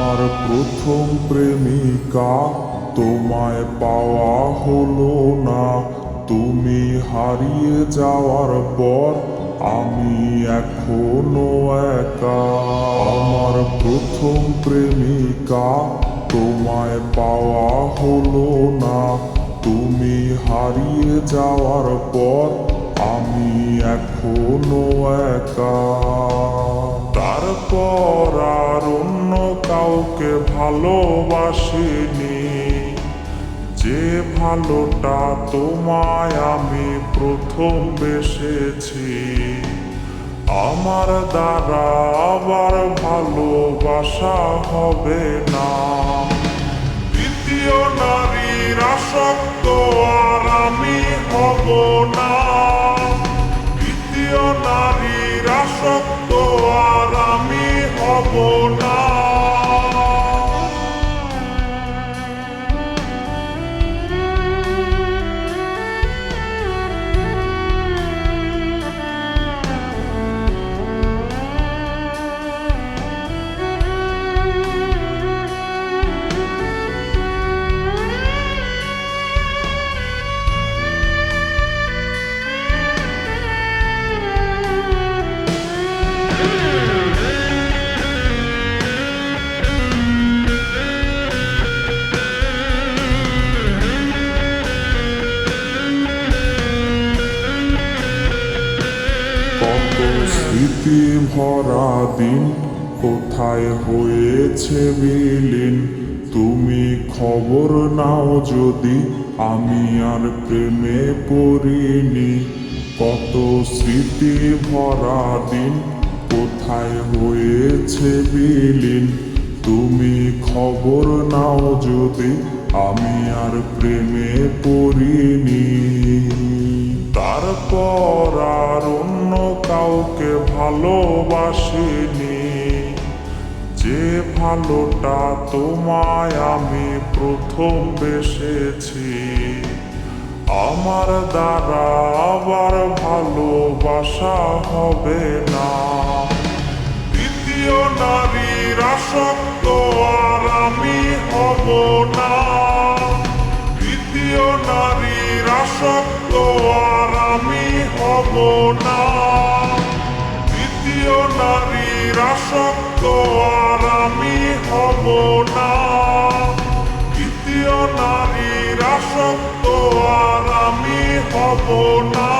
আমার প্রথম প্রেমিকা, তোমায় পাওয়া হলো না। তুমি হারিয়ে যাওয়ার পর আমি এখনো একা। আমার প্রথম প্রেমিকা, তোমায় পাওয়া হলো না। তুমি হারিয়ে যাওয়ার পর আমি এখনো একা। তারপর আর অন্য কাউকে ভালোবাসিনি, যে ভালোটা তোমায় আমি প্রথম বেসেছি। আমার দ্বারা আবার ভালোবাসা হবে না। দ্বিতীয় নারীর আসক্ত আর আমি হব না। দ্বিতীয় নারীর আসক্ত আর আমি হব না। কত স্মৃতি ভরা দিন কোথায় হয়েছে বিলীন। তুমি খবর নাও যদি, আমি আর প্রেমে পড়িনি। কত স্মৃতি ভরা দিন কোথায় হয়েছে বিলীন। তুমি খবর নাও যদি, আমি আর প্রেমে পড়িনি। তারপর আর অন্য কাউকে ভালোবাসিনি, যে ভালোটা তোমায় আমি প্রথম বেসেছি। আমার দ্বারা আবার ভালোবাসা হবে না। দ্বিতীয় নারীর আসক্ত আর আমি হব না। দ্বিতীয় নারীর আসক্ত আর আমি হব না। দ্বিতীয় নারীর আসক্ত আর আমি হব না। দ্বিতীয় নারীর আসক্ত আর আমি হব না।